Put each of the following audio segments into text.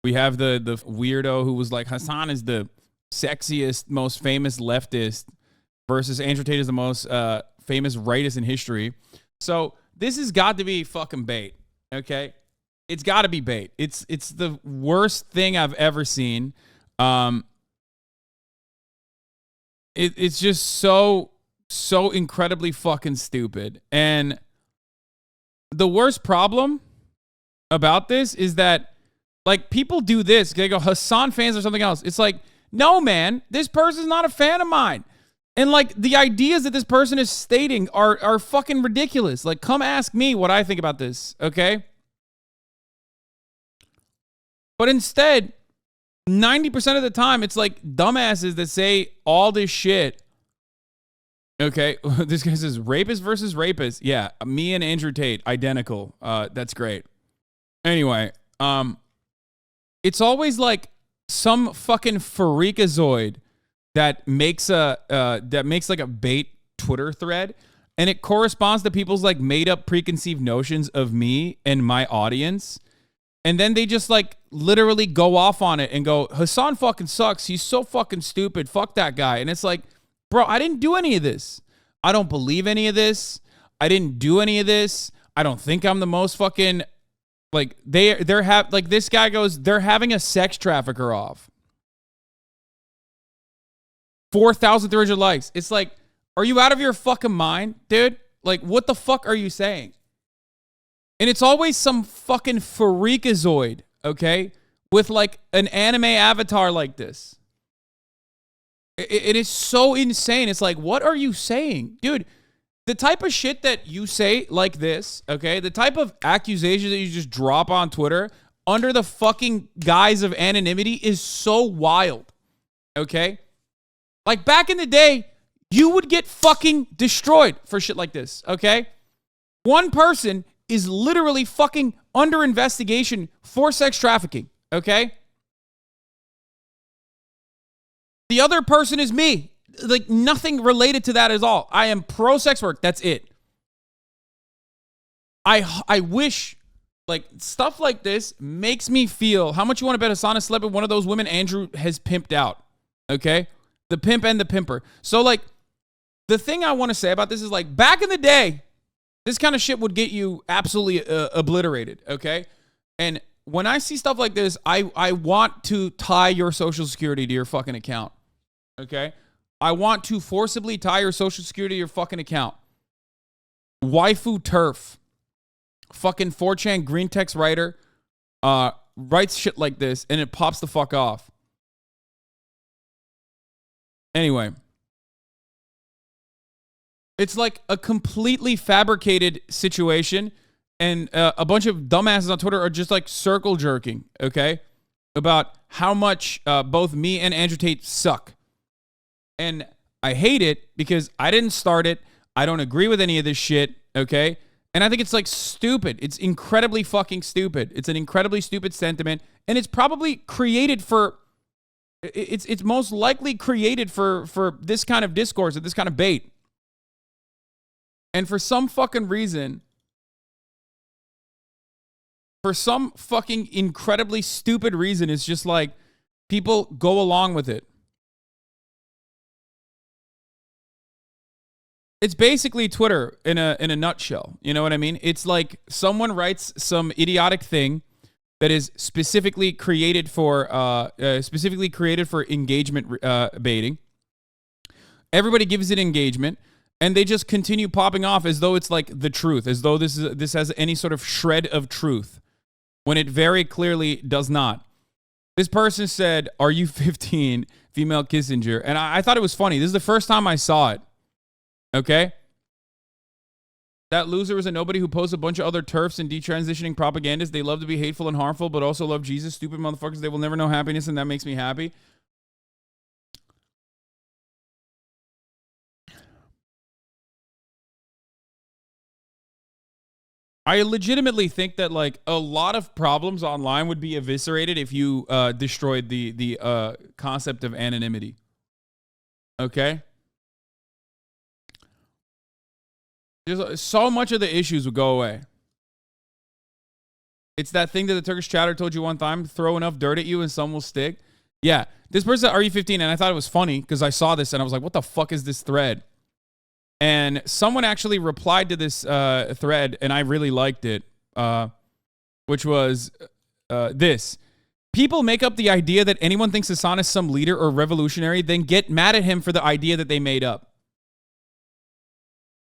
We have the weirdo who was like, Hasan is the sexiest, most famous leftist versus Andrew Tate is the most famous rightist in history. So this has got to be fucking bait, okay? It's got to be bait. It's the worst thing I've ever seen. It's just so incredibly fucking stupid. And the worst problem about this is that, like, people do this. They go, Hasan fans or something else. It's like, no, man, this person's not a fan of mine. And, like, the ideas that this person is stating are fucking ridiculous. Like, come ask me what I think about this, okay? But instead, 90% of the time, it's like dumbasses that say all this shit. Okay, this guy says rapist versus rapist. Yeah, me and Andrew Tate, identical. That's great. Anyway, it's always like some fucking freakazoid that makes like a bait Twitter thread, and it corresponds to people's like made up preconceived notions of me and my audience. And then they just like literally go off on it and go, Hasan fucking sucks. He's so fucking stupid. Fuck that guy. And it's like, bro, I didn't do any of this. I don't believe any of this. I didn't do any of this. I don't think I'm the most fucking, like, they're like, this guy goes, they're having a sex trafficker off. 4,300 likes. It's like, are you out of your fucking mind, dude? Like, what the fuck are you saying? And it's always some fucking freakazoid, okay, with like an anime avatar like this. It is so insane. It's like, what are you saying? Dude, the type of shit that you say like this, okay, the type of accusation that you just drop on Twitter under the fucking guise of anonymity is so wild, okay? Like, back in the day, you would get fucking destroyed for shit like this, okay? One person is literally fucking under investigation for sex trafficking, okay? The other person is me. Like, nothing related to that at all. I am pro sex work. That's it. I wish, like, stuff like this makes me feel, how much you want to bet Hasan slept with one of those women Andrew has pimped out, okay? The pimp and the pimper. So, like, the thing I want to say about this is, like, back in the day, this kind of shit would get you absolutely obliterated, okay? And when I see stuff like this, I want to tie your social security to your fucking account, okay? I want to forcibly tie your social security to your fucking account. Waifu Turf, fucking 4chan green text writer, writes shit like this, and it pops the fuck off. Anyway. It's like a completely fabricated situation, and a bunch of dumbasses on Twitter are just like circle jerking, okay, about how much both me and Andrew Tate suck. And I hate it because I didn't start it. I don't agree with any of this shit, okay? And I think it's like stupid. It's incredibly fucking stupid. It's an incredibly stupid sentiment, and it's probably created for, it's most likely created for this kind of discourse and this kind of bait. And for some fucking reason, for some fucking incredibly stupid reason, it's just like people go along with it. It's basically Twitter in a nutshell. You know what I mean? It's like someone writes some idiotic thing that is specifically created for engagement baiting. Everybody gives it engagement. And they just continue popping off as though it's like the truth, as though this has any sort of shred of truth, when it very clearly does not. This person said, "Are you 15, female Kissinger?" And I thought it was funny. This is the first time I saw it. Okay? That loser is a nobody who posts a bunch of other TERFs and detransitioning propagandists. They love to be hateful and harmful, but also love Jesus. Stupid motherfuckers. They will never know happiness, and that makes me happy. I legitimately think that, like, a lot of problems online would be eviscerated if you destroyed the concept of anonymity. Okay? So much of the issues would go away. It's that thing that the Turkish chatter told you one time, throw enough dirt at you and some will stick. Yeah, this person, RE15, and I thought it was funny because I saw this and I was like, what the fuck is this thread? And someone actually replied to this thread, and I really liked it, which was this. People make up the idea that anyone thinks Hasan is some leader or revolutionary, then get mad at him for the idea that they made up.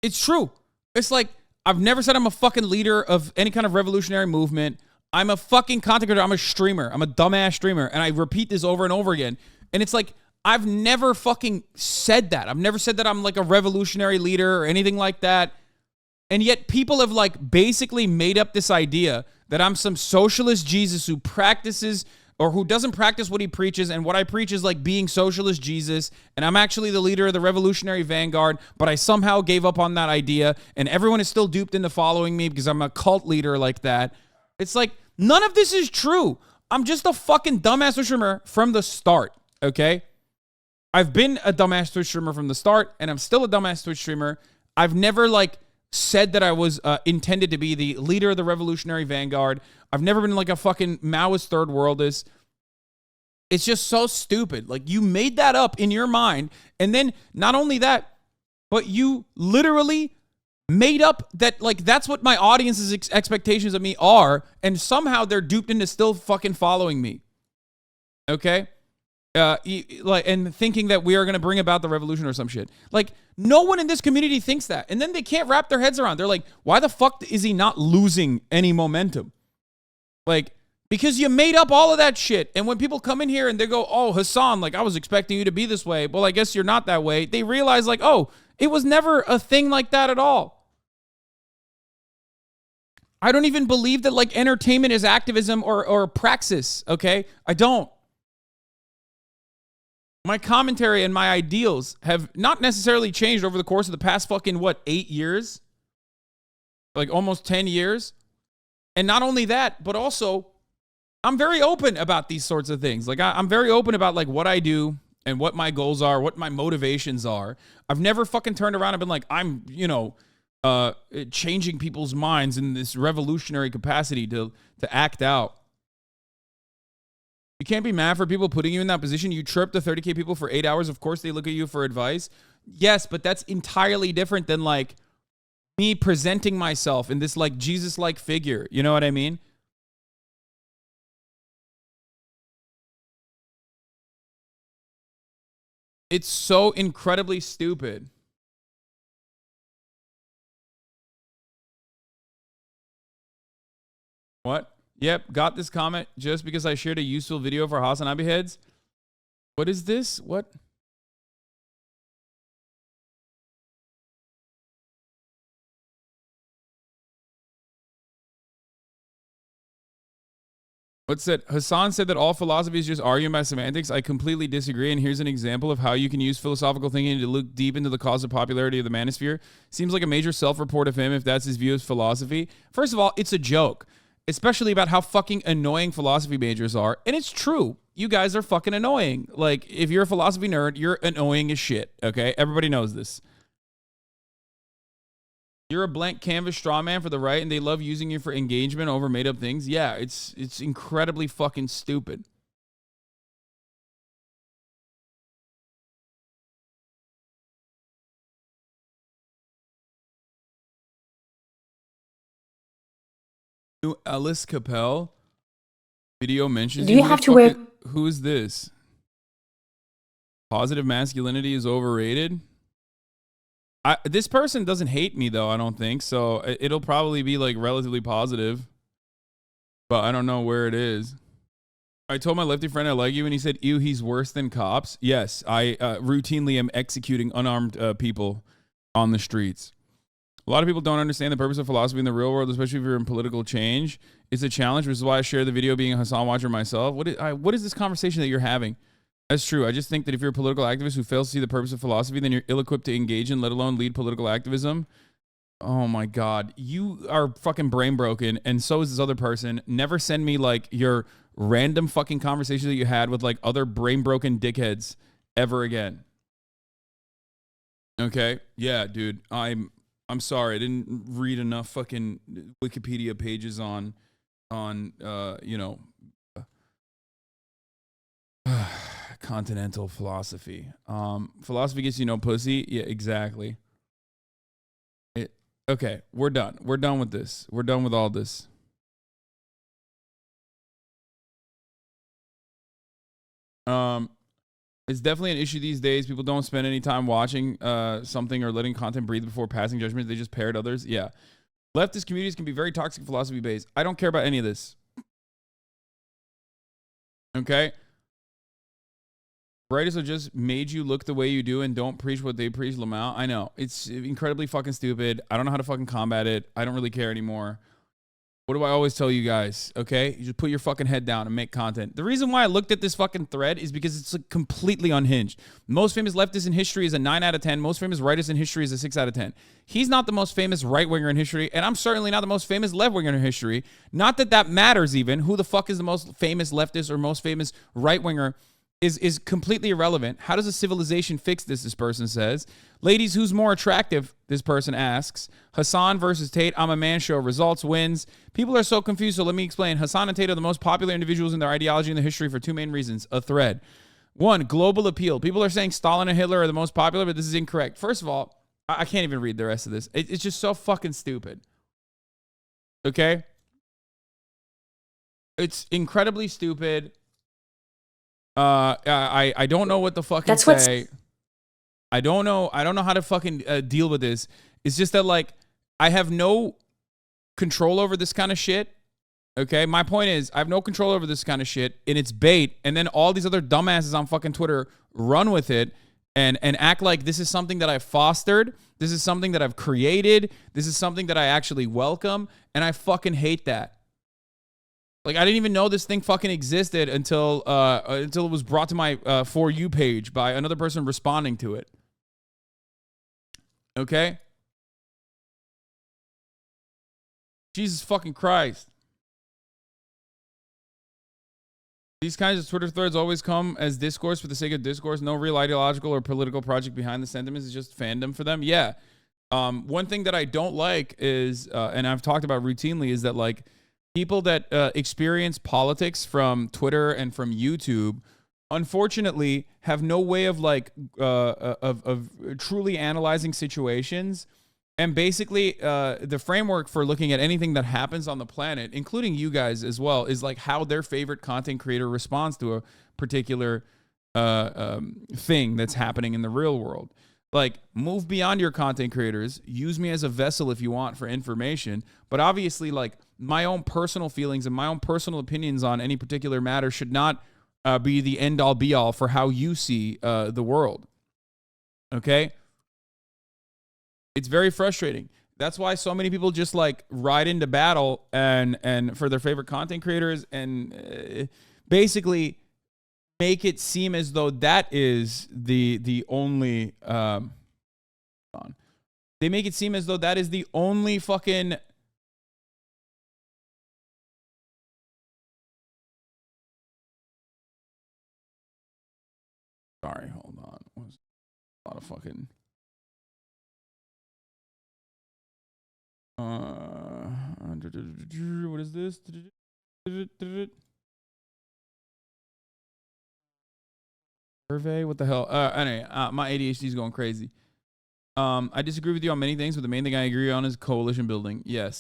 It's true. It's like, I've never said I'm a fucking leader of any kind of revolutionary movement. I'm a fucking content creator. I'm a streamer. I'm a dumbass streamer. And I repeat this over and over again. And it's like, I've never fucking said that. I've never said that I'm like a revolutionary leader or anything like that. And yet people have like basically made up this idea that I'm some socialist Jesus who practices or who doesn't practice what he preaches, and what I preach is like being socialist Jesus, and I'm actually the leader of the revolutionary vanguard, but I somehow gave up on that idea, and everyone is still duped into following me because I'm a cult leader like that. It's like, none of this is true. I'm just a fucking dumbass Twitch streamer from the start, okay? I've been a dumbass Twitch streamer from the start, and I'm still a dumbass Twitch streamer. I've never, like, said that I was intended to be the leader of the revolutionary vanguard. I've never been like a fucking Maoist third worldist. It's just so stupid. Like, you made that up in your mind, and then not only that, but you literally made up that, like, that's what my audience's expectations of me are, and somehow they're duped into still fucking following me. Okay? And thinking that we are going to bring about the revolution or some shit. Like, no one in this community thinks that. And then they can't wrap their heads around. They're like, why the fuck is he not losing any momentum? Like, because you made up all of that shit. And when people come in here and they go, oh, Hasan, like, I was expecting you to be this way. Well, I guess you're not that way. They realize, like, oh, it was never a thing like that at all. I don't even believe that, like, entertainment is activism or praxis, okay? I don't. My commentary and my ideals have not necessarily changed over the course of the past fucking, 8 years? Like, almost 10 years? And not only that, but also, I'm very open about these sorts of things. Like, I'm very open about, like, what I do and what my goals are, what my motivations are. I've never fucking turned around and been like, I'm, changing people's minds in this revolutionary capacity to act out. You can't be mad for people putting you in that position. You chirp the 30K people for 8 hours. Of course, they look at you for advice. Yes, but that's entirely different than, like, me presenting myself in this, like, Jesus-like figure. You know what I mean? It's so incredibly stupid. What? Yep, got this comment just because I shared a useful video for hasanabi heads. What is this? What? What's that? Hasan said that all philosophy is just arguing about semantics. I completely disagree, and here's an example of how you can use philosophical thinking to look deep into the cause of popularity of the manosphere. Seems like a major self-report of him if that's his view of philosophy. First of all, it's a joke. Especially about how fucking annoying philosophy majors are. And it's true. You guys are fucking annoying. Like, if you're a philosophy nerd, you're annoying as shit, okay? Everybody knows this. You're a blank canvas straw man for the right, and they love using you for engagement over made-up things. Yeah, it's incredibly fucking stupid. New Ellis Capel video mentions. Do you have to wear? Who is this? Positive masculinity is overrated. This person doesn't hate me though. I don't think so. It'll probably be like relatively positive, but I don't know where it is. I told my lefty friend I like you, and he said, "Ew, he's worse than cops." Yes, I routinely am executing unarmed people on the streets. A lot of people don't understand the purpose of philosophy in the real world, especially if you're in political change. It's a challenge, which is why I share the video being a Hasan watcher myself. What is this conversation that you're having? That's true. I just think that if you're a political activist who fails to see the purpose of philosophy, then you're ill-equipped to engage in, let alone lead political activism. Oh my God. You are fucking brain broken, and so is this other person. Never send me, like, your random fucking conversation that you had with, like, other brain broken dickheads ever again. Okay? Yeah, dude. I'm sorry. I didn't read enough fucking Wikipedia pages on on continental philosophy. Philosophy gets you no pussy. Yeah, exactly. Okay, we're done. We're done with this. We're done with all this. It's definitely an issue these days. People don't spend any time watching something or letting content breathe before passing judgment. They just parrot others. Yeah. Leftist communities can be very toxic, philosophy based. I don't care about any of this. Okay? Rightists have just made you look the way you do and don't preach what they preach, Lamau. I know. It's incredibly fucking stupid. I don't know how to fucking combat it. I don't really care anymore. What do I always tell you guys? Okay? You just put your fucking head down and make content. The reason why I looked at this fucking thread is because it's like completely unhinged. Most famous leftist in history is a 9 out of 10. Most famous rightist in history is a 6 out of 10. He's not the most famous right-winger in history, and I'm certainly not the most famous left-winger in history. Not that that matters even. Who the fuck is the most famous leftist or most famous right-winger is completely irrelevant. How does a civilization fix this? This person says. Ladies, who's more attractive? This person asks. Hasan versus Tate. I'm a man show. Results wins. People are so confused, so let me explain. Hasan and Tate are the most popular individuals in their ideology in the history for two main reasons. A thread. One, global appeal. People are saying Stalin and Hitler are the most popular, but this is incorrect. First of all, I can't even read the rest of this. It's just so fucking stupid. Okay? It's incredibly stupid. I don't know what the fucking say. I don't know how to fucking deal with this. It's just that, like, I have no control over this kind of shit. Okay? My point is, I have no control over this kind of shit, and it's bait, and then all these other dumbasses on fucking Twitter run with it and act like this is something that I've fostered. This is something that I've created. This is something that I actually welcome, and I fucking hate that. Like, I didn't even know this thing fucking existed until it was brought to my For You page by another person responding to it. Okay? Jesus fucking Christ. These kinds of Twitter threads always come as discourse for the sake of discourse. No real ideological or political project behind the sentiments. It's just fandom for them. Yeah. One thing that I don't like is, and I've talked about routinely, is that, like, people that experience politics from Twitter and from YouTube, unfortunately, have no way of like of truly analyzing situations. And basically, the framework for looking at anything that happens on the planet, including you guys as well, is like how their favorite content creator responds to a particular thing that's happening in the real world. Like, move beyond your content creators. Use me as a vessel if you want for information. But obviously, like, my own personal feelings and my own personal opinions on any particular matter should not be the end-all, be-all for how you see the world. Okay? It's very frustrating. That's why so many people just, like, ride into battle and for their favorite content creators and basically make it seem as though that is the only they make it seem as though that is the only fucking sorry, hold on. A lot of fucking what is this? Survey? What the hell? Anyway, my ADHD is going crazy. I disagree with you on many things, but the main thing I agree on is coalition building. Yes.